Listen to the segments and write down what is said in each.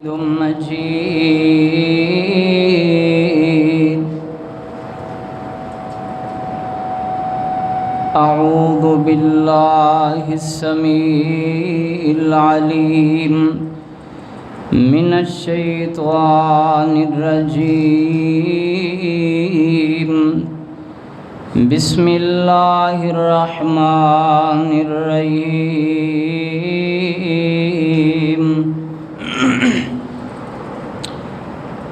مجيد. أعوذ بالله السميع العليم من الشيطان الرجيم. بسم الله الرحمن الرحيم.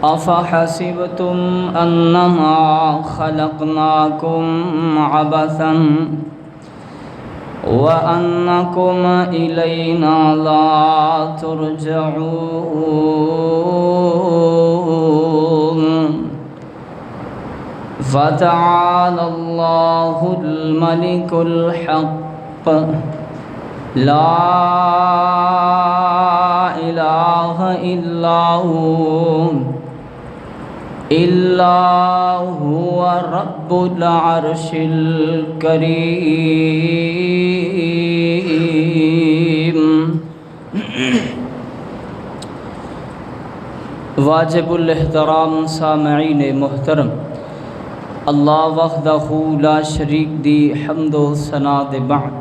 أفحسبتم أنما خلقناكم عبثا وأنكم إلينا لا ترجعون. فتعالى الله الملك الحق لا إله إلا هو رب العرش الكريم. واجب الاحترام سامعین محترم، اللہ وحدہ لا شریک دی حمد و ثنا دے بعد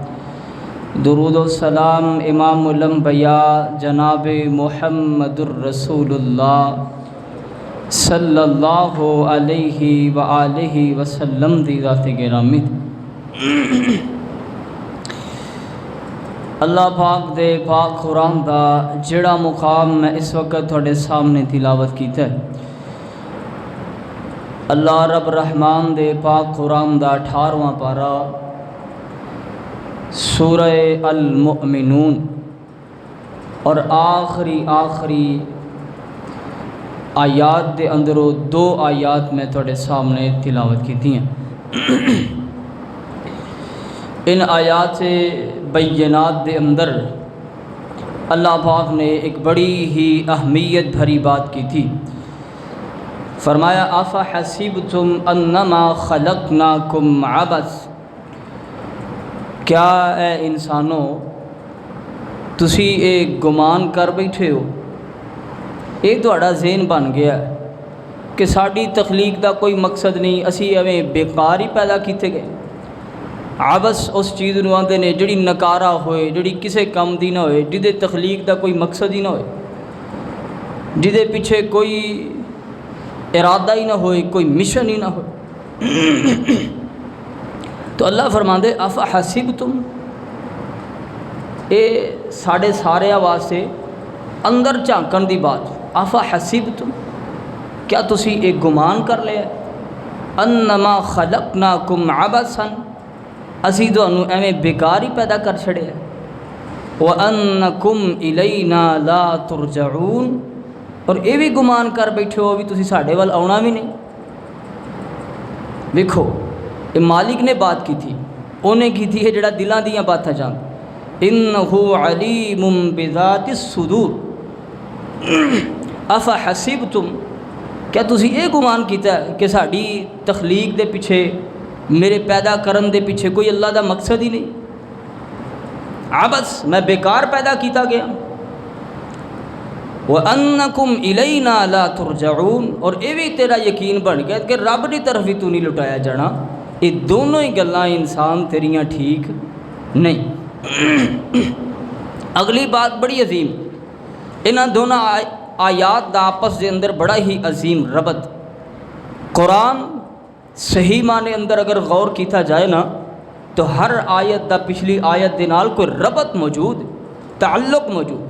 درود و سلام امام الانبیاء جناب محمد الرسول اللہ صلی اللہ علیہ وآلہ وسلم دی ذات گرامی. اللہ پاک دے پاک قرآن دا جڑا مقام میں اس وقت تھوڑے سامنے تلاوت کیتا ہے، اللہ رب رحمان دے پاک قرآن دا 18واں پارہ سورہ المؤمنون اور آخری آیات دے اندروں 2 آیات میں تھوڑے سامنے تلاوت کی ہیں. ان آیات بینات دے اندر اللہ پاک نے ایک بڑی ہی اہمیت بھری بات کی تھی. فرمایا افحسبتم انما خلقناکم عبث، کیا اے انسانوں تسی ایک گمان کر بیٹھے ہو، ایک تہاڈا ذہن بن گیا کہ ساڈی تخلیق دا کوئی مقصد نہیں، اسی ایویں بیکار ہی پیدا کیتے گئے. عبث اس چیز نوں آندے نے جڑی نکارا ہوئے، جڑی کسے کم دی نہ ہوئے، جدے تخلیق دا کوئی مقصد ہی نہ ہوئے، جدے پیچھے کوئی ارادہ ہی نہ ہوئے، کوئی مشن ہی نہ ہوئے. تو اللہ فرماندے افحسبتم، اے ساڑے سارے واسطے اندر جھانکن دی بات. افحسبتم، کیا تسی ایک گمان کر لیا انما خلقناکم عبثا، اسی تانوں ایویں بیکار ہی پیدا کر چھڑیا، وانکم الینا لا ترجعون، اور یہ بھی گمان کر بیٹھے ہو بھی تسی ساڈے وال آنا بھی نہیں. دیکھو یہ مالک نے بات کی تھی، انہیں کی تھی ہے جڑا دلاں دیاں باتاں جان. انہ علیم بذات الصدور. افحسبتم، کیا تسی یہ گمان کیتا ہے کہ ساڈی تخلیق دے پیچھے، میرے پیدا کرن دے پیچھے کوئی اللہ دا مقصد ہی نہیں، عبث میں بیکار پیدا کیتا گیا. وَأَنَّكُمْ إِلَيْنَا لَا تُرْجَعُونَ، اور یہ بھی تیرا یقین بن گیا کہ رب کی طرف ہی تو نہیں لٹایا جانا. یہ دونوں ہی گلاں انسان تیریاں ٹھیک نہیں. اگلی بات بڑی عظیم، انہاں دونوں آیات دا آپس دے اندر بڑا ہی عظیم ربط. قرآن صحیح معنی اندر اگر غور کیتا جائے نا تو ہر آیت دا پچھلی آیت دے نال کوئی ربط موجود، تعلق موجود.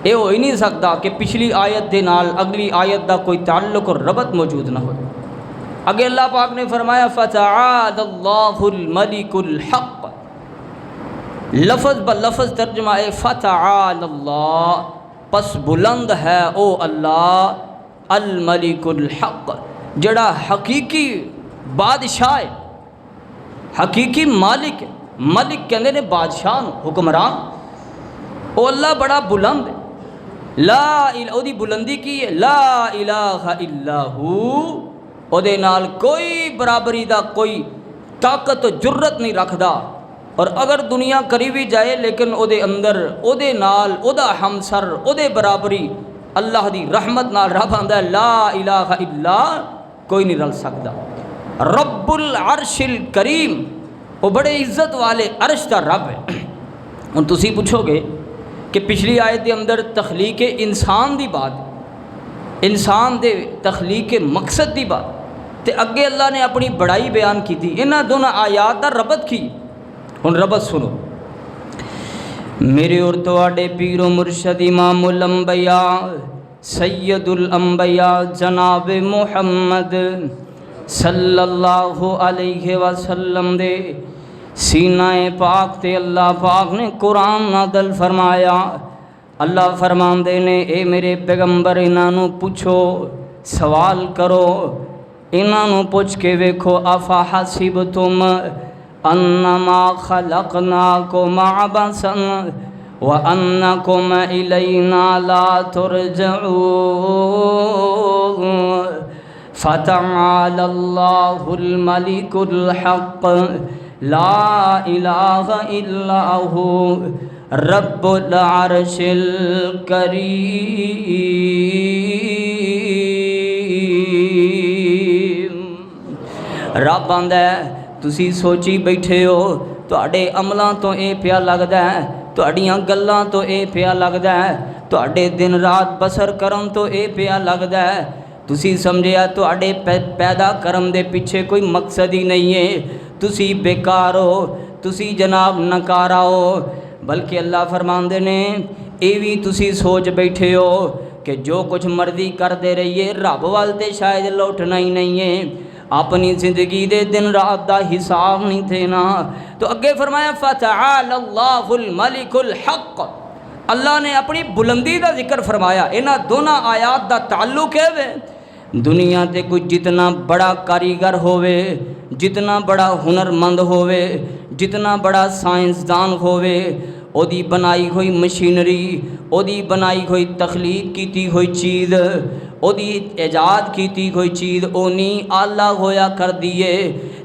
یہ ہو ہی نہیں سکتا کہ پچھلی آیت دے نال اگلی آیت دا کوئی تعلق اور ربط موجود نہ ہو. اگے اللہ پاک نے فرمایا فتعالى اللہ الملک الحق، لفظ بلفظ ترجمہ ہے فتعالى اللہ، پس بلند ہے او اللہ، الملک الحق، جڑا حقیقی بادشاہ ہے، حقیقی مالک ہے. ملک کہندے نے بادشاہ نو، حکمران. او اللہ بڑا بلند ہے، لا او دی بلندی کی ہے، لا الہ الا ہو، او دے نال کوئی برابری دا کوئی طاقت و جرت نہیں رکھدا اور اگر دنیا کری بھی جائے لیکن او دے اندر او دے نال او دا ہمسر او دے برابری اللہ دی رحمت نال رب آندا ہے لا الہ الا کوئی نہیں رل سکتا۔ رب العرش الکریم، وہ بڑے عزت والے عرش دا رب ہے۔ ہن تسی پوچھو گے کہ پچھلی آیت دے اندر تخلیق انسان دی بات، انسان دے تخلیق مقصد دی بات، تے اگے اللہ نے اپنی بڑائی بیان کی تھی، انہاں دونوں آیات دا ربط کی۔ ہن ربط سنو، میرے اور تواڈے پیر و مرشد امام الانبیاء سید الانبیاء جناب محمد صلی اللہ علیہ وسلم دے سینہ پاک تے اللہ پاک نے قرآن نازل فرمایا۔ اللہ فرماندے نے اے میرے پیغمبر انہاں نوں پوچھو، سوال کرو، انہاں نوں پوچھ کے ویکھو افا حسبتم انما خلقناکم عبثا وانکم الینا لا ترجعون فتعالی اللہ الملک الحق لا الہ الا ہو رب العرش الکریم۔ رب آندا ہے تسی سوچی بیٹھے ہو، تواڈے عملاں تو اے پیا لگدا ہے، تواڈیاں گلاں تو اے پیا لگدا ہے، تواڈے دن رات بسر کرن تو اے پیا لگدا ہے، تسی سمجھیا تواڈے پیدا کرن دے پیچھے کوئی مقصد ہی نہیں ہے، تسی بیکار ہو، تسی جناب نکارا ہو۔ بلکہ اللہ فرماندے نے اے وی تسی سوچ بیٹھے ہو کہ جو کچھ مرضی کر دے رہیے رب وال تے شاید لوٹنا ہی نہیں ہے، اپنی زندگی دے دن رات دا حساب نہیں دینا۔ تو اگے فرمایا فتعال اللہ الملک الحق، اللہ نے اپنی بلندی دا ذکر فرمایا۔ انہاں دونوں آیات دا تعلق ہے دنیا تے کوئی جتنا بڑا کاریگر ہووے، جتنا بڑا ہنرمند ہووے، جتنا بڑا سائنسدان ہووے، او دی بنائی ہوئی مشینری، او دی بنائی ہوئی تخلیق کیتی ہوئی چیز، او دی ایجاد کیتی ہوئی چیز اونی آلہ ہویا کر دیے۔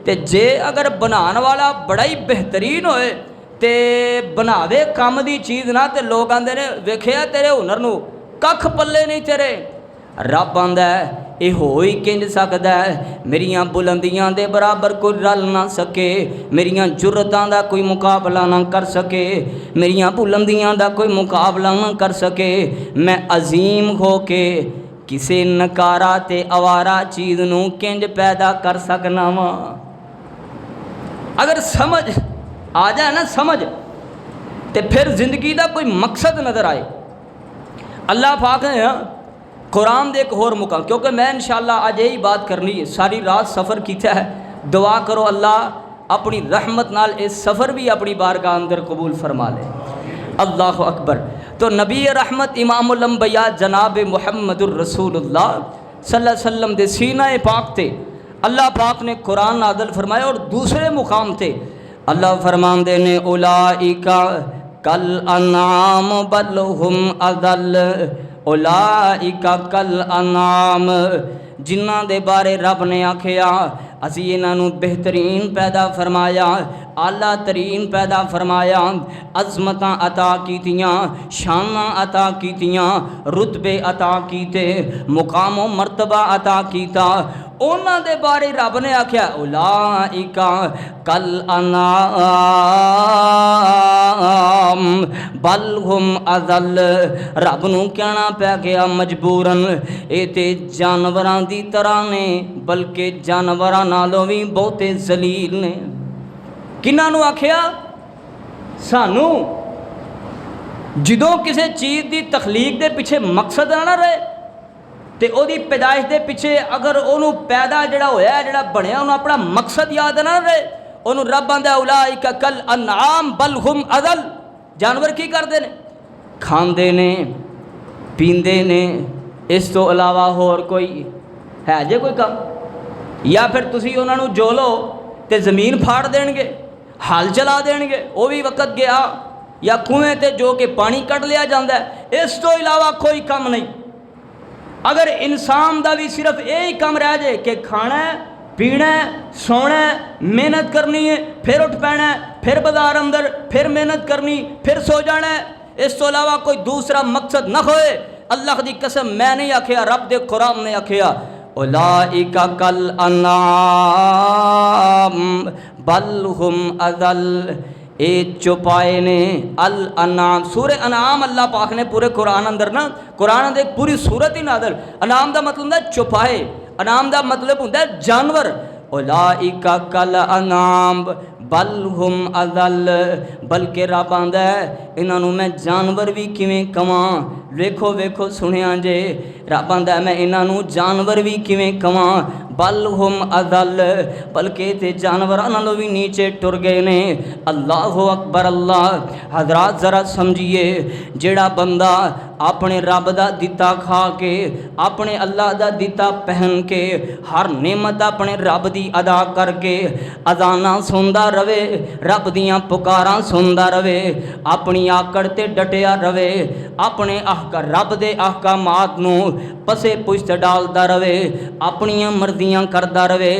تے جے اگر بنان والا بڑا ہی بہترین ہوئے تے بناوے کام دی چیز نہ تے لوگ آندے نے ویکھیا تیرے ہنر نو ککھ پلے نہیں تیرے۔ رب آندا ہے اے ہوئی کنج سکدا ہے، میریاں بلندیاں دے برابر کوئی رل نہ سکے، میریاں جرتاں دا کوئی مقابلہ نہ کر سکے، میریاں بلندیاں دا کوئی مقابلہ نہ کر سکے۔ میں عظیم ہو کے کسے نکارا تے آوارہ چیز نو کنج پیدا کر سکنا وا۔ اگر سمجھ آ جائے نا سمجھ تے پھر زندگی دا کوئی مقصد نظر آئے۔ اللہ پاک نے قرآن دے ایک اور مقام، کیونکہ میں انشاءاللہ آج یہی بات کرنی ہے، ساری رات سفر کیتا ہے، دعا کرو اللہ اپنی رحمت نال اس سفر بھی اپنی بارگاہ اندر قبول فرما لے۔ اللہ اکبر۔ تو نبی رحمت امام الانبیاء جناب محمد الرسول اللہ صلی اللہ علیہ وسلم دے سینہ پاک تے اللہ پاک نے قرآن نازل فرمایا، اور دوسرے مقام تے اللہ فرماندے نے اولئک کل انعام بل ہم اضل، اولئک کل انعام، جنہاں دے بارے رب نے آکھیا اسی انہاں نوں بہترین پیدا فرمایا، اعلیٰ ترین پیدا فرمایا، عظمتاں عطا کیتیاں، شاناں عطا کیتیاں، رتبے عطا کیتے، مقام و مرتبہ عطا کیتا۔ انہاں دے بارے رب نے آکھیا اولئک کل انعام بل ہم اضل، رب نوں کہنا پیا گیا مجبوراً اے تے جانوراں دی طرح نے، بلکہ جانوراں نالوں بھی بہتے ذلیل نے۔ کنہاں نوں آکھیا؟ سانوں۔ جدوں کسے چیز دی تخلیق دے پیچھے مقصد نہ رہے تے او دی پیدائش دے پیچھے اگر اونوں پیدا جڑا ہویا ہے جڑا بنیا انہوں اپنا مقصد یاد نہ رہے، انہوں رب آندا اولئک کل انعام بل ہم اضل۔ جانور کی کردے نے؟ کھاندے نے، پیندے نے، اس تو علاوہ اور کوئی ہے جے کوئی کام؟ یا پھر تسی انہاں نوں جولو تے زمین پھاڑ دین گے، حل چلا دین گے، وہ بھی وقت گیا، یا کنویں تے جو کہ پانی کٹ لیا جاندہ ہے، اس تو علاوہ کوئی کام نہیں۔ اگر انسان دا بھی صرف یہی کام رہ جائے کہ کھانا ہے، پینا ہے، سونا ہے، محنت کرنی ہے، پھر اٹھ پینا ہے، پھر بازار اندر پھر محنت کرنی پھر سو جانا ہے، اس تو علاوہ کوئی دوسرا مقصد نہ ہوئے۔ اللہ دی قسم میں نہیں آکھیا، رب دے قرآن نے آکھیا اولئک کالانعام بل ہم اضل، اے چوپائے نے الانعام۔ سورہ انعام اللہ پاک نے پورے قرآن اندر نا، قرآن اندر ایک پوری سورت ہی نازل۔ انعام دا مطلب ہوتا ہے چوپائے، انعام دا مطلب ہوتا ہے جانور۔ اولئک کالانعام بل ہم اضل، بلکہ رب آندا ہے انہاں میں جانور بھی کیویں کواں۔ ویکھو ویکھو سنیا جے، رب آندا ہے میں انہاں جانور بھی کیویں کواں، بل ہم اضل، بلکہ تے جانوراں نالوں بھی نیچے ٹر گئے نے۔ اللہ اکبر اللہ۔ حضرات ذرا سمجھیے، جیڑا بندہ اپنے رب دا دتا کھا کے، اپنے اللہ دا دتا پہن کے، ہر نعمت اپنے رب دی ادا کر کے، اذاناں سندا رہے، رب دیاں پکاراں سندا رہے، اپنی آکڑ تے ڈٹیا رہے، اپنے رب دے احکامات نو پسے پشت ڈالدا رہے، اپنیاں مرضیاں کردا رہے،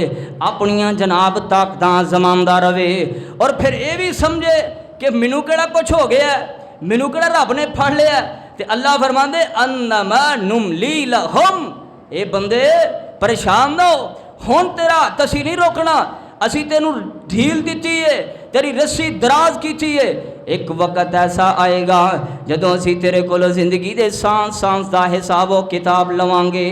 اپنیاں جناب طاقتاں زماندا رہے، اور پھر یہ بھی سمجھے کہ مینوں کیڑا کچھ ہو گیا ہے، مینوں کیڑا رب نے پھڑ لیا ہے۔ تے اللہ فرماندے انما نملی لہم، اے بندے پریشان نہ ہو، ہن تیرا تسی نہیں روکنا، اسی تینوں ڈھیل دیتی ہے، تیری رسی دراز کیتی ہے۔ ایک وقت ایسا آئے گا جدوں اسی تیرے کولو زندگی دے سانس سانس دا حساب و کتاب لواں گے۔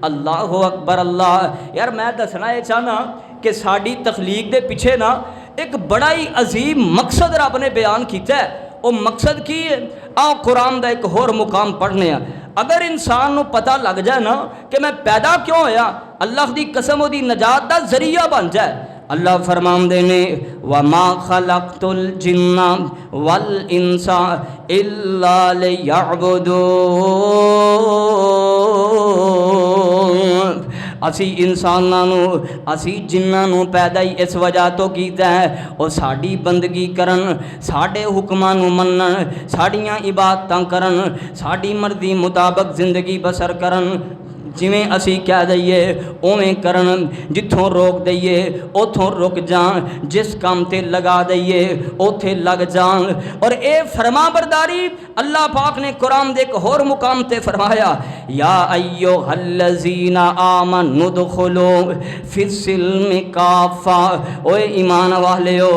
اللہ اکبر اللہ۔ یار میں دسنا یہ چاہنا کہ ساری تخلیق دے پیچھے نا ایک بڑا ہی عظیم مقصد رب نے بیان کیتا ہے۔ وہ مقصد کی ہے؟ آؤ قرآن دا ایک اور مقام پڑھنے ہیں۔ اگر انسان نو پتہ لگ جائے نا کہ میں پیدا کیوں ہویا، اللہ دی قسم دی نجات دا ذریعہ بن جائے۔ اللہ فرماندے نے وَمَا خَلَقْتُ الْجِنَّ وَالْإِنسَ إِلَّا لِيَعْبُدُونَ، اسی انسانوں اسی جنہاں پیدا ہی اس وجہ تو کیتا ہے وہ ساڑی بندگی کرن، ساڑے حکماں نو منن، ساڑیاں عبادتاں کرن، ساڑی مرضی مطابق زندگی بسر کرن، جویں اسی کہہ دئیے اویں کرن، جتھوں روک دئیے اوتھوں رک جان، جس کام تے لگا دئیے اوتھے لگ جان۔ اور اے فرما برداری اللہ پاک نے قرآن دے ایک اور مقام تے فرمایا یا ایھا الذین آمنوا ادخلوا فی السلم کافہ، اوے ایمان والیو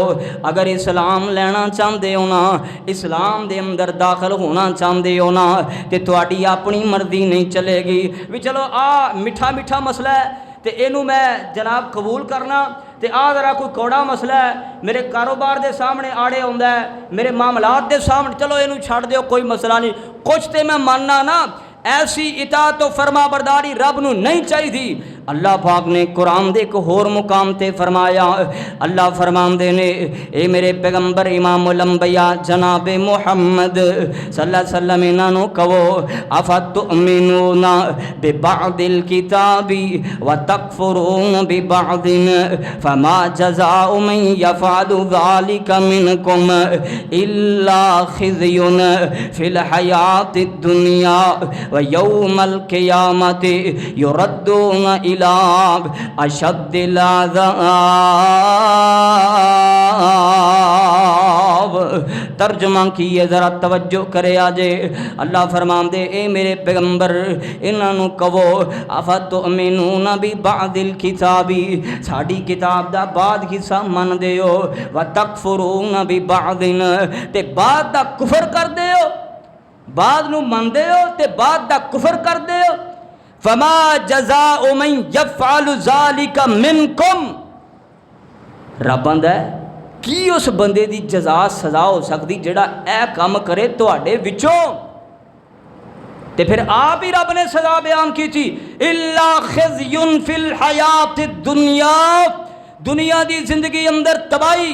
اگر اسلام لینا چاہندے ہو نا، اسلام دے اندر داخل ہونا چاہندے ہو نا، تے تہاڈی اپنی مرضی نہیں چلے گی بھی چلو میٹھا میٹھا مسئلہ ہے تے اینو میں جناب قبول کرنا، تے ذرا کوئی کوڑا مسئلہ ہے میرے کاروبار دے سامنے آڑے ہوندا ہے، میرے معاملات دے سامنے، چلو اینو چھڑ دیو کوئی مسئلہ نہیں، کچھ تے میں ماننا نا۔ ایسی اطاعت و فرما برداری رب نو نہیں چاہی تھی۔ اللہ پاک نے قرآن دے ایک اور مقام تے فرمایا، اللہ فرماندے نے اے میرے پیغمبر امام الانبیاء جناب محمد صلی اللہ علیہ وسلم انہوں کہو افتؤمنون ببعض الکتاب وتکفرون ببعض فما جزاء من یفعل ذلك منکم الا خزی فی الحیاۃ الدنیا ویوم القیامت یردون اشد العذاب۔ ترجمہ کیے ذرا توجہ کرے آجے۔ اللہ فرماندے اے میرے پیغمبر انہوں کہو افتؤمنون ببعض الکتاب، ساڑی کتاب دا بعد حصہ من دیو، وتکفرون ببعض تے بعد دا کفر کر دیو، بعد نو من دیو تے بعد دا کفر کر دیو۔ فما جزاء من یفعل ذلک منکم، رب آندا ہے کی اس بندے دی جزا سزا ہو سکتی جڑا اے کام کرے تواڈے وچوں، تے پھر آپ ہی رب نے سزا بیان کی تھی الا خزی فی الحیات الدنیا، دنیا دی زندگی اندر تباہی،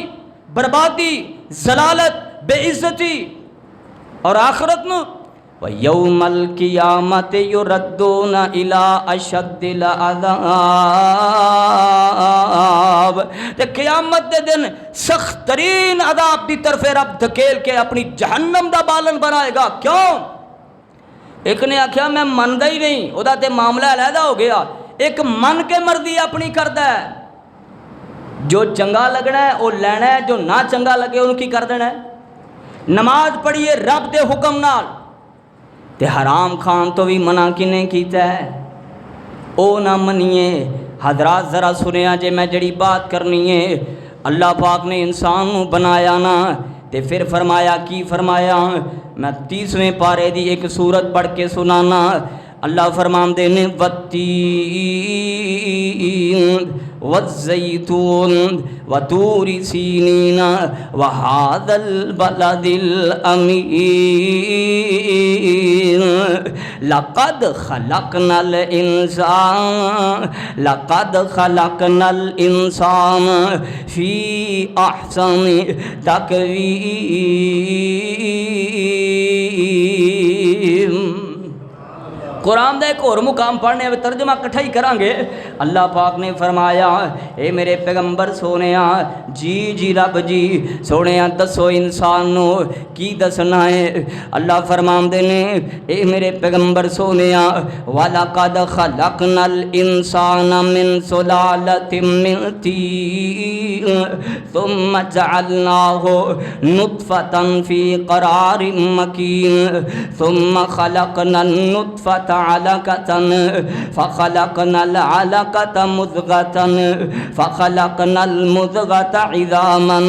بربادی، ضلالت، بے عزتی، اور آخرت نو وَيَوْمَ الْقِيَامَةِ يُرَدُّونَ إِلَىٰ أَشَدِّ الْعَذَابِ، تے قیامت دے دن سخت ترین عذاب دی طرف رب دھکیل کے اپنی جہنم دا بالن بنائے گا۔ کیوں؟ ایک نے آکھیا میں مندہ ہی نہیں، او دا تے معاملہ علیحدہ ہو گیا، ایک من کے مرضی اپنی کردا ہے، جو چنگا لگنا ہے وہ لینا ہے، جو نہ چنگا لگے انہوں کی کر دینا ہے۔ نماز پڑھیے رب دے حکم نال، تے حرام کھان تو بھی منع کنے کیتا ہے، او نہ منیے۔ حضرات ذرا سنیا جے میں جڑی بات کرنی ہے، اللہ پاک نے انسان نو بنایا نا تے پھر فرمایا کی فرمایا، میں 30ویں پارے دی ایک سورت پڑھ کے سنانا۔ اللہ فرماندے نے والتین والزیتون وطور سینین وہذا البلد الامین لقد خلقنا الانسان فی احسن تقویم۔ قرآن دا ایک اور مقام پڑھنے میں ترجمہ کٹھا ہی کریں گے۔ اللہ پاک نے فرمایا اے میرے پیغمبر سونیا جی رب جی سونیا دسو انسان نو کی دسنا ہے۔ اللہ فرماندے نے اے میرے پیغمبر سونیا وَلَقَدْ خَلَقْنَا الْإِنسَانَ مِنْ سُلَالَةٍ مِّن طِينٍ ثُمَّ جَعَلْنَاهُ نُطْفَةً فِي قَرَارٍ مَّكِينٍ ثُمَّ خَلَقْنَا النُّطْفَةَ علقة فخلقنا العلقة مضغة فخلقنا المضغة عظاما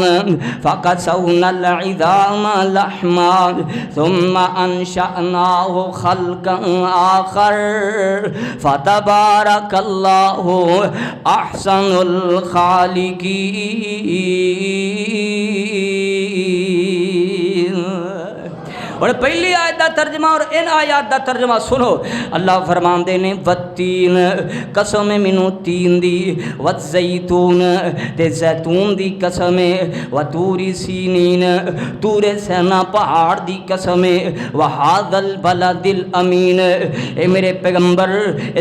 فكسونا العظام لحما ثم أنشأناه خلقا آخر فتبارك الله أحسن الخالقين۔ اور پہلی آیت دا ترجمہ اور ان آیات دا ترجمہ سنو۔ اللہ فرماندے نے والتین قسم منو تین دی والزیتون تے زیتون دی قسم وطور سینین تور سینا پہاڑ دی قسم وہذا البلد الامین اے میرے پیغمبر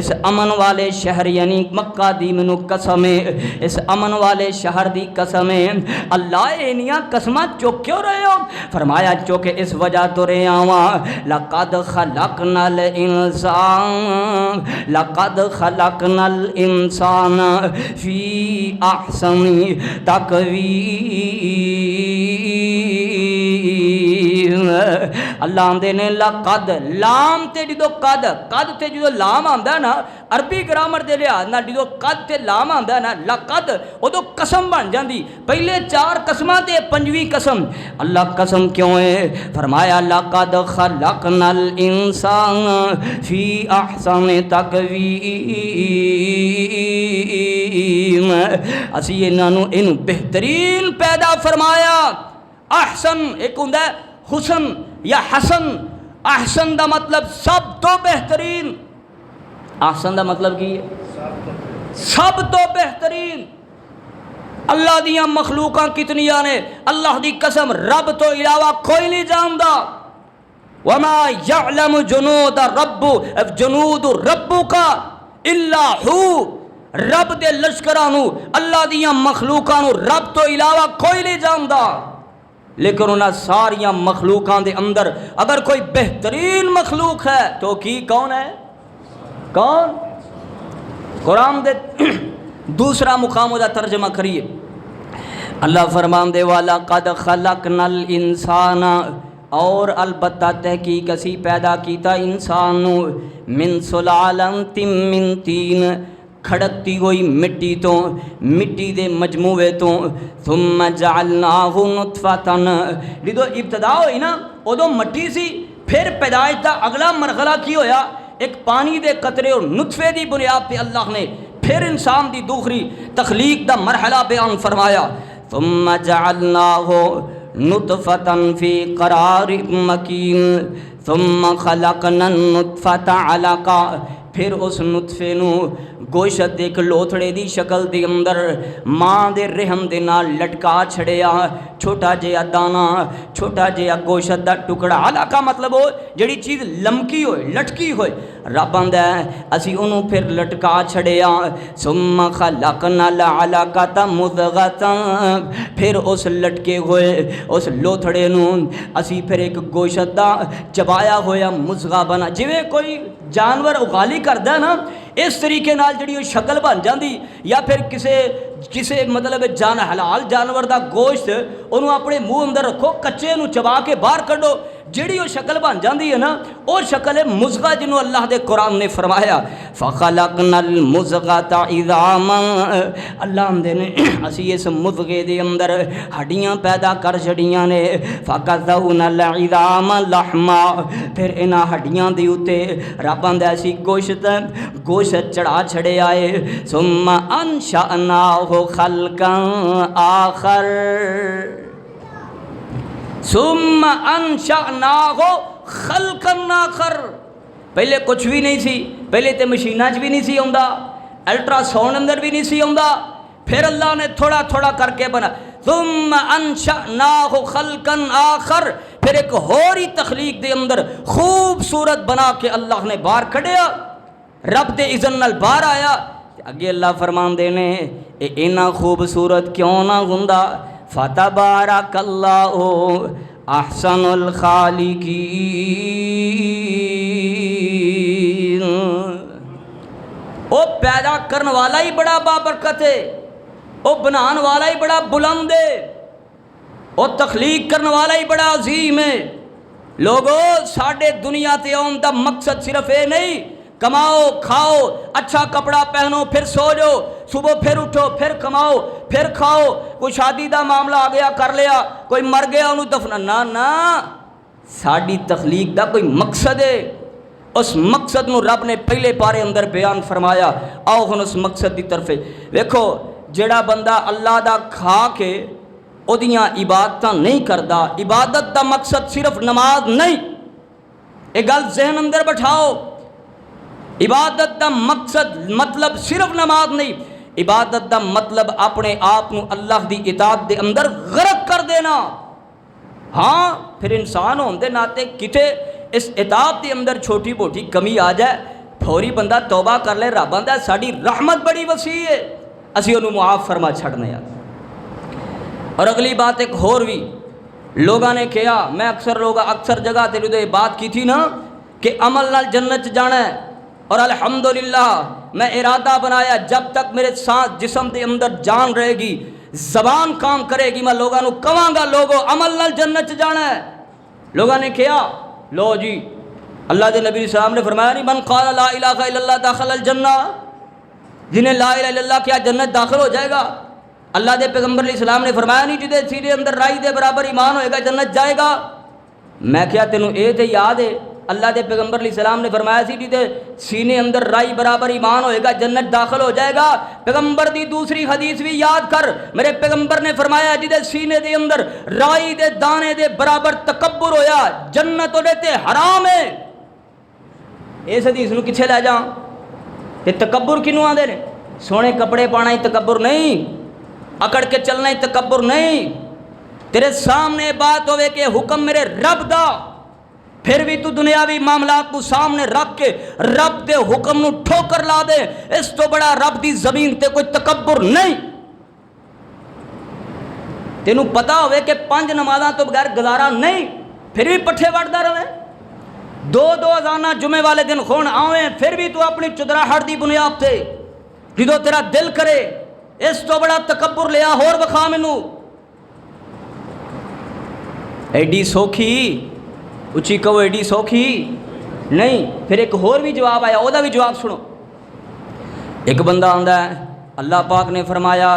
اس امن والے شہر یعنی مکہ دی منو قسم اس امن والے شہر دی قسم۔ اللہ اینیاں قسمہ چوک کیوں رہے ہو؟ فرمایا چوکے اس وجہ تو لقد خلقنا الانسان فی احسن تقویم۔ اللہ آمدے نے لقد لام تے جدو قد تے جدو لام آمدہ نا عربی گرامر دے لیا نا جدو قد تے لام آمدہ نا لقد او تو قسم بن جاندی، پہلے 4 قسمہ تے 5ویں قسم۔ اللہ قسم کیوں ہے؟ فرمایا لقد خلقنا الانسان فی احسن تقویم، اسی انہوں بہترین پیدا فرمایا۔ احسن ایک ہوں ہے حسن یا حسن، احسن دا مطلب سب تو بہترین، احسن دا مطلب کی ہے سب تو بہترین۔ اللہ دیاں مخلوقاں کتنیاں نے؟ اللہ دی قسم رب تو علاوہ کوئی نہیں جاندا۔ وما يعلم جنود ربک الا ہو، رب دے لشکرانو اللہ دیاں مخلوقانو رب تو علاوہ کوئی نہیں جاندا۔ لیکن انہاں ساریاں مخلوقاں دے اندر اگر کوئی بہترین مخلوق ہے تو کی کون ہے؟ کون؟ قرآن دے دوسرا مقام دا ترجمہ کریے۔ اللہ فرماندے وَلَقَدْ خَلَقْنَا الْإِنسَانَ اور البتہ تحقیق اسی پیدا کیتا انسان نو من سلالۃ من طین کھڑکتی ہوئی مٹی تو، مٹی دے مجموعے تو، ثم جعلناہ نطفۃ جدو ابتدا ہوئی نا ادو مٹی سی، پھر پیدائش دا اگلا مرحلہ کی ہویا؟ ایک پانی دے قطرے اور نطفے دی بنیاد پہ اللہ نے پھر انسان دی دوسری تخلیق دا مرحلہ بیان فرمایا۔ ثم جعلناہ نطفۃ فی قرار مکین ثم خلقنا النطفۃ علقہ، پھر اس نطفے نو گوشت ایک لوتھڑے دی شکل دے اندر ماں دے رحم دے نال لٹکا چھڑیا، چھوٹا جہا دانا، چھوٹا جہا گوشت دا ٹکڑا۔ علاقہ مطلب ہو جڑی چیز لمکی ہوئے لٹکی ہوئے، رب آندا ہے اسی انہوں پھر لٹکا چھڑیا۔ ثم خلقنا العلقۃ مضغۃ، پھر اس لٹکے ہوئے اس لوتھڑے نو اسی پھر ایک گوشت دا چبایا ہویا مضغہ بنا، جویں کوئی جانور اغالی کردا ہے نا، اس طریقے نال جڑی وہ شکل بن جاندی، یا پھر کسے مطلب حلال جانور دا گوشت انہوں اپنے منہ اندر رکھو، کچے نو چبا کے باہر کڈو، جڑی وہ شکل بن جاندی ہے نا، وہ شکل ہے مضغہ، جنہوں اللہ دے قرآن نے فرمایا فَخَلَقْنَا الْمُضْغَةَ عِظَامًا، اللہ آندے نے اسی اس مضغے دے اندر ہڈیاں پیدا کر چھڑیاں نے، فَكَسَوْنَا الْعِظَامَ لَحْمًا، پھر انہاں ہڈیاں دے اوتے رب آندا اسی گوشت چڑھا چھڑے آئے، ثُمَّ أَنشَأْنَاهُ خَلْقًا آخر، ثم انشأناہ خلقا آخر، پہلے کچھ بھی نہیں سی، پہلے تے مشینہ بھی نہیں سی آندا، الٹرا ساؤنڈ اندر بھی نہیں سی آندا، پھر اللہ نے تھوڑا تھوڑا کر کے بنا، ثم انشأناہ خلقا آخر، پھر ایک ہوری تخلیق دے اندر خوبصورت بنا کے اللہ نے باہر کھڑیا، رب دے اذن نال باہر آیا، اگے اللہ فرمان دینے اینا خوبصورت کیوں نہ ہوندا، فَتَبَارَكَ اللَّهُ أَحْسَنُ الْخَالِقِينَ، او پیدا کرن والا ہی بڑا بابرکت ہے، او بنان والا ہی بڑا بلند ہے، او تخلیق کرن والا ہی بڑا عظیم ہے۔ لوگو ساڑھے دنیا تے آن دا مقصد صرف اے نہیں کماؤ کھاؤ اچھا کپڑا پہنو پھر سو جاؤ، صبح پھر اٹھو پھر کماؤ پھر کھاؤ، کوئی شادی دا معاملہ آ گیا کر لیا، کوئی مر گیا انہوں دفنا، نہ ساڑھی تخلیق دا کوئی مقصد ہے، اس مقصد نو رب نے پہلے پارے اندر بیان فرمایا، آؤ ہن اس مقصد دی طرف ویکھو، جڑا بندہ اللہ دا کھا کے اودیاں عبادتاں نہیں کردا، عبادت دا مقصد صرف نماز نہیں، ایک گل ذہن اندر بٹھاؤ، عبادت دا مقصد مطلب صرف نماز نہیں، عبادت دا مطلب اپنے آپ نو اللہ دی اطاعت دے اندر غرق کر دینا۔ ہاں پھر انسان ہوندے ناتے کتے اس اطاعت دے اندر چھوٹی موٹی کمی آ جائے، فوری بندہ توبہ کر لے، رب آندا ساڈی رحمت بڑی وسیع ہے، اسی انہوں معاف فرما چھڑنے آتے۔ اور اگلی بات ایک اور بھی لوگاں نے کیا، میں اکثر جگہ تے لدے بات کی تھی نا کہ عمل نال جنت جانا ہے، اور الحمدللہ میں ارادہ بنایا جب تک میرے ساتھ جسم دے اندر جان رہے گی، زبان کام کرے گی، میں لوگاں نو کہاں گا لوگو عمل نال جنت جانا ہے۔ لوگاں نے کیا، لو جی اللہ دے نبی صلی اللہ علیہ وسلم نے فرمایا نہیں، من قال لا الہ الا اللہ داخل الجنہ، جنہیں لا الہ الا اللہ کیا جنت داخل ہو جائے گا۔ اللہ دے پیغمبر علیہ السلام نے فرمایا نہیں جدے سیدھے اندر رائی دے برابر ایمان ہوئے گا جنت جائے گا۔ میں کیا تینوں اے تے یاد ہے اللہ دے پیغمبر علیہ السلام نے فرمایا سی جدے سینے اندر رائی برابر ایمان ہوئے گا جنت داخل ہو جائے گا۔ پیغمبر دی دوسری حدیث بھی یاد کر، میرے پیغمبر نے فرمایا جدے سینے دے اندر رائی دے دانے دے برابر تکبر ہویا جنت اودے تے حرام ہے۔ اس حدیث نو کچھے لے جاؤں تے تکبر کنوں آندے نے؟ سونے کپڑے پانا ہی تکبر نہیں، اکڑ کے چلنا ہی تکبر نہیں، تیرے سامنے بات ہوئے کہ حکم میرے رب دا، پھر بھی تو دنیاوی معاملات کو سامنے رکھ کے رب دے حکم نو ٹھوکر لا دے، اس تو بڑا رب دی زمین تے کوئی تکبر نہیں۔ تینوں پتا ہوئے کہ 5 نمازاں تو بغیر گزارا نہیں، پھر بھی پٹھے وڑدا رہے، 2 اذاناں جمعے والے دن خون آویں، پھر بھی تو اپنی چدراہٹ دی بنیاد تے جدو تیرا دل کرے اس تو بڑا تکبر لیا ہور بخا مینوں۔ ایڈی سوکھی اچھی کہو ایڈی سوکھی نہیں۔ پھر ایک اور بھی جواب آیا، وہ بھی جواب سنو۔ ایک بندہ آندا ہے اللہ پاک نے فرمایا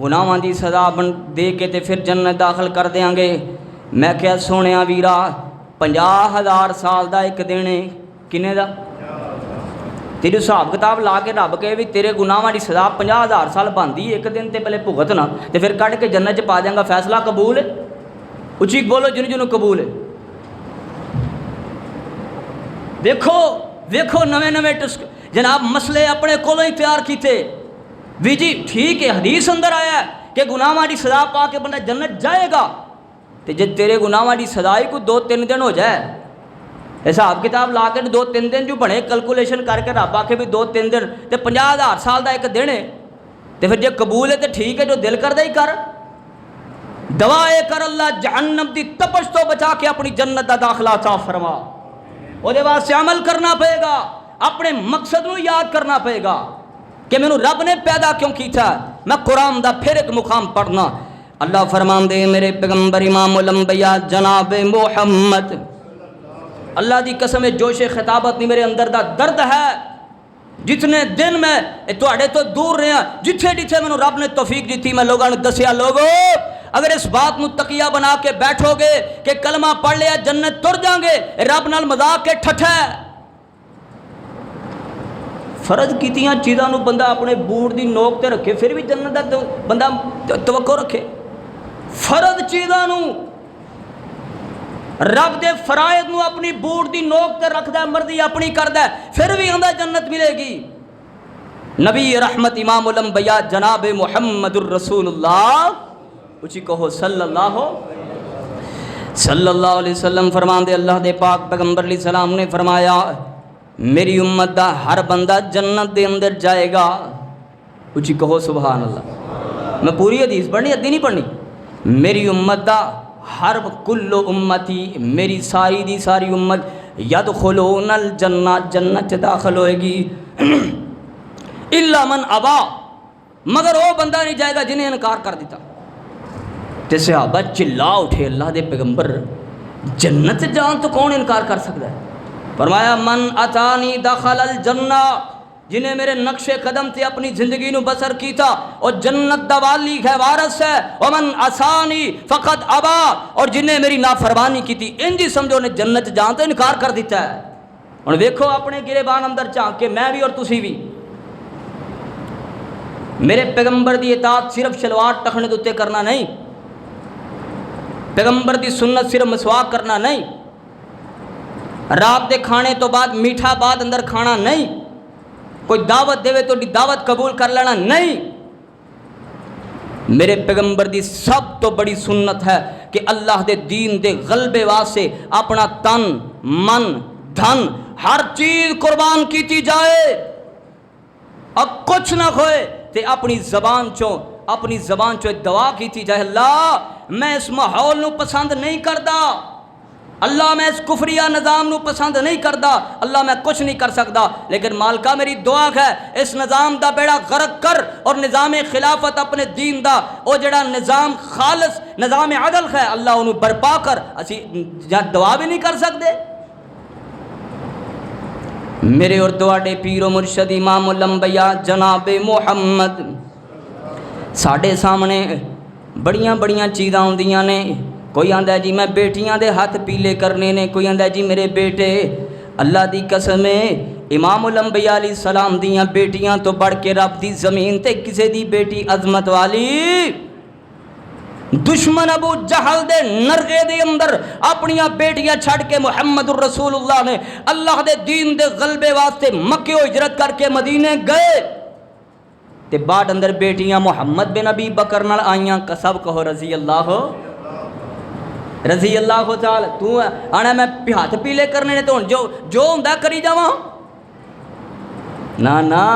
گناہاں دی سزا دے کے تے پھر جنت داخل کر دیاں گے۔ میں کہا سونیا ویرا 50,000 سال دا ایک دن ہے، کنے دا؟ تیرے حساب کتاب لا کے رب کہے بھی تیرے گناہاں دی سزا 50,000 سال بندی ایک دن تے پہلے بھگتنا تے پھر کٹ کے جنت چ پا دیاں گا، فیصلہ قبول ہے؟ اچھی بولو جنوں قبول ہے۔ دیکھو نویں جناب مسئلے اپنے کولوں ہی تیار کیتے بھی جی ٹھیک ہے، حدیث اندر آیا ہے کہ گناہاں دی سزا پا کے بندہ جنت جائے گا، تے جب تیرے گناہاں دی سزا ہی کو 2-3 دن ہو جائے، حساب کتاب لا کے 2-3 دن جو بنے کیلکولیشن کر کے رب آکے بھی 2-3 دن تے 50,000 سال دا ایک دن ہے، تے پھر جب قبول ہے تے ٹھیک ہے، جو دل کر دے ہی کر، دعائے کر اللہ جہنم دی تپش تو بچا کے اپنی جنت دا داخلہ عطا فرما، وہ دے واسطے عمل کرنا پڑے گا۔ اپنے مقصد نو یاد کرنا پے گا کہ مینوں رب نے پیدا کیوں کیتا ہے. میں قرآن دا پھر ایک مقام پڑھنا. اللہ فرماندے میرے پیغمبر امام الانبیاء جناب محمد، اللہ دی قسم جوش خطابت نہیں، میرے اندر دا درد ہے. جتنے دن میں تواڈے تو دور رہا، جتھے جتھے مینوں رب نے توفیق دیتی میں لوگاں نوں دسیا، لوگو اگر اس بات نو تقیہ بنا کے بیٹھو گے کہ کلمہ پڑھ لیا جنت تر جاؤں گے، رب نال مذاق کے ٹھٹھا ہے. فرض کیتیاں چیزاں نو بندہ اپنے بوٹ دی نوک تے رکھے پھر بھی جنت دا بندہ توقع رکھے. فرض چیزاں نو رب دے فرائض نو اپنی بوٹ دی نوک تے رکھدا ہے، مرضی اپنی کردا ہے، پھر بھی آندا جنت ملے گی. نبی رحمت امام الانبیاء جناب محمد الرسول اللہ، اچھی کہو صلی اللہ علیہ وسلم فرماندے اللہ دے پاک پیغمبر علیہ السلام نے فرمایا میری امت دا ہر بندہ جنت دے اندر جائے گا. اچھی کہو سبحان اللہ. میں پوری حدیث پڑھنی، ادھی نہیں پڑھنی. میری امت دا ہر کل امتی، میری ساری دی ساری امت یدخلون الجنہ، جنت داخل ہوئے گی. الا من ابا، مگر وہ بندہ نہیں جائے گا جنہیں انکار کر دیتا. تے صحابہ چلا اٹھے اللہ دے پیغمبر جنت جان تو کون انکار کر سکتا ہے؟ فرمایا من اتانی دخل الجنہ، جنہیں میرے نقش قدم تے اپنی زندگی نو بسر کیتا اور جنت دا والی ہے، وارث ہے. ومن عصانی فقد ابا، اور جنہیں میری نافرمانی کی تھی انجی سمجھو نے جنت جان تو انکار کر دیتا ہے. اور دیکھو اپنے گریبان اندر جھانک کے میں بھی اور تسی بھی میرے پیغمبر دی اطاعت صرف شلوار ٹخنے دوتے کرنا نہیں، پیغمبر دی سنت صرف مسواک کرنا نہیں، رات دے کھانے تو بعد میٹھا بعد اندر کھانا نہیں، کوئی دعوت دے تو دعوت قبول کر لینا نہیں. میرے پیغمبر دی سب تو بڑی سنت ہے کہ اللہ دے دین دے غلبے واسطے اپنا تن من دھن ہر چیز قربان کیتی جائے. اب کچھ نہ کھوئے تے اپنی زبان چوں دعا کیتی جائے اللہ میں اس ماحول نو پسند نہیں کردا، اللہ میں اس کفریہ نظام نو پسند نہیں کردا، اللہ میں کچھ نہیں کر سکتا، لیکن مالکا میری دعا ہے اس نظام دا بیڑا غرق کر اور نظام خلافت اپنے دین دا او جڑا نظام خالص نظام عدل ہے اللہ انہوں برپا کر. اسی دعا بھی نہیں کر سکتے. میرے اور دعاڑے پیر و مرشد امام الانبیاء جناب محمد ساڑھے سامنے بڑیاں چیزاں ہوندیاں نے. کوئی آندہ ہے جی میں بیٹیاں دے ہاتھ پیلے کرنے نے، کوئی آندہ ہے جی میرے بیٹے. اللہ دی قسم امام الانبیاء علیہ السلام دیاں بیٹیاں تو بڑھ کے رب دی زمین تے کسے دی بیٹی عظمت والی. دشمن ابو جہل دے نرغے دے اندر اپنیاں بیٹیاں چھڑ کے محمد الرسول اللہ نے اللہ دے دین دے غلبے واسطے مکے و ہجرت کر کے مدینے گئے تے بعد اندر بیٹیاں محمد بن ابی بکر نال آئیاں. سب کہو رضی اللہ تعالی. تو آنا میں ہاتھ پیلے کرنے نے تو جو ہوندا کری جاواں نا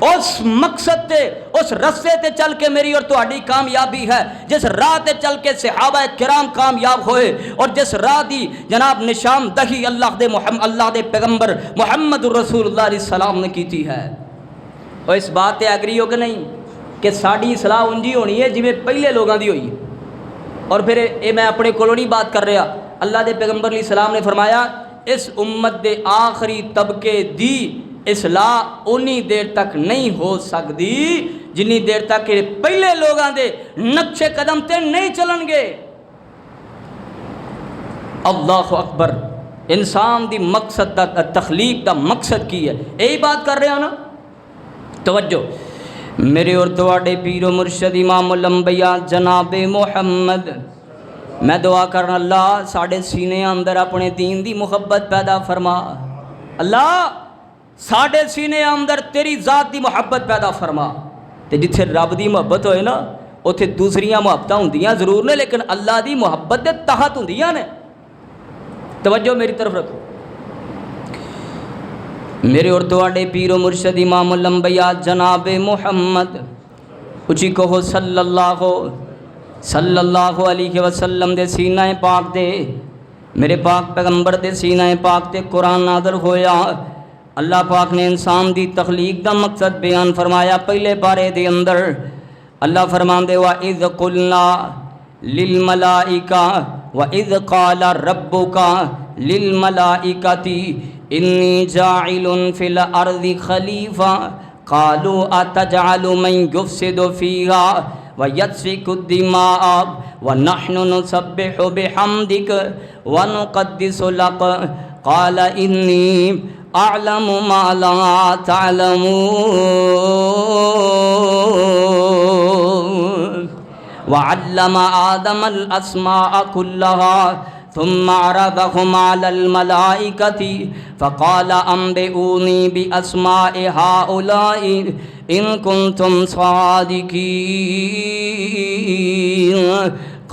اس مقصد تے اس رستے تے چل کے میری اور تہاڈی کامیابی ہے. جس راہ تے چل کے صحابہ کرام کامیاب ہوئے اور جس راہ دی جناب نشان دہی اللہ دے پیغمبر محمد الرسول اللہ علیہ السلام نے کیتی ہے. اور اس بات تے ایگری ہو کہ نہیں کہ ساڑی اصلاح انجی ہونی ہے جویں پہلے لوگاں دی ہوئی. اور پھر اے میں اپنے کولوں نہیں بات کر رہا، اللہ دے پیغمبر علیہ السلام نے فرمایا اس امت دے آخری طبقے دی اصلاح انی دیر تک نہیں ہو سکتی جنی دیر تک کہ پہلے لوگاں دے نقش قدم تے نہیں چلن گے. اللہ اکبر. انسان دی مقصد دا تخلیق دا مقصد کی ہے، یہی بات کر رہے ہیں نا. توجہ میرے اور تواڈے پیر و مرشد امام الانبیاء جناب محمد میں دعا کرنا اللہ ساڑھے سینے اندر اپنے دین دی محبت پیدا فرما. اللہ ساڑھے سینے اندر تیری ذات دی محبت پیدا فرما. تے جتھے رب دی محبت ہوئے نا اتھے دوسریاں محبتاں ہوندیاں ضرور نے لیکن اللہ دی محبت دے تحت ہوندیاں نے. توجہ میری طرف رکھو. میرے اور تواڈے پیر و مرشد امام الانبیاء جناب محمد اچھی کہو صلی اللہ علیہ وسلم دے سینہ پاک دے میرے پاک پیغمبر دے سینہ پاک تے قرآن نازل ہویا. اللہ پاک نے انسان دی تخلیق دا مقصد بیان فرمایا پہلے بارے دے اندر اللہ فرماندے وَإِذْ قُلْنَا لِلْمَلَائِكَةِ وَإِذْ قَالَ رَبُّكَ لِلْمَلَائِكَةِ إِنِّي جَاعِلٌ فِي الْأَرْضِ خَلِيفَةً قَالُوا أَتَجْعَلُ مَن يُفْسِدُ فِيهَا وَيَسْفِكُ الدِّمَاءَ وَنَحْنُ نُسَبِّحُ بِحَمْدِكَ وَنُقَدِّسُ لَكَ قَالَ إِنِّي أَعْلَمُ مَا لَا تَعْلَمُونَ وَعَلَّمَ آدَمَ الْأَسْمَاءَ كُلَّهَا ثُمَّ عَرَضَهُمْ عَلَى الْمَلَائِكَةِ فَقَالَ أَنبِئُونِي بِأَسْمَاءِ هَؤُلَاءِ إِن كُنتُمْ صَادِقِينَ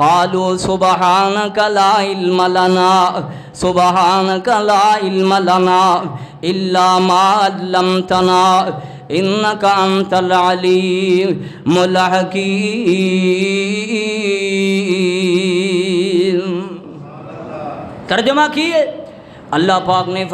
قَالُوا سُبْحَانَكَ لَا عِلْمَ لَنَا إِلَّا مَا عَلَّمْتَنَا إِنَّكَ أَنْتَ الْعَلِيمُ الْحَكِيمُ۔ ترجمہ کیے اللہ پاک نے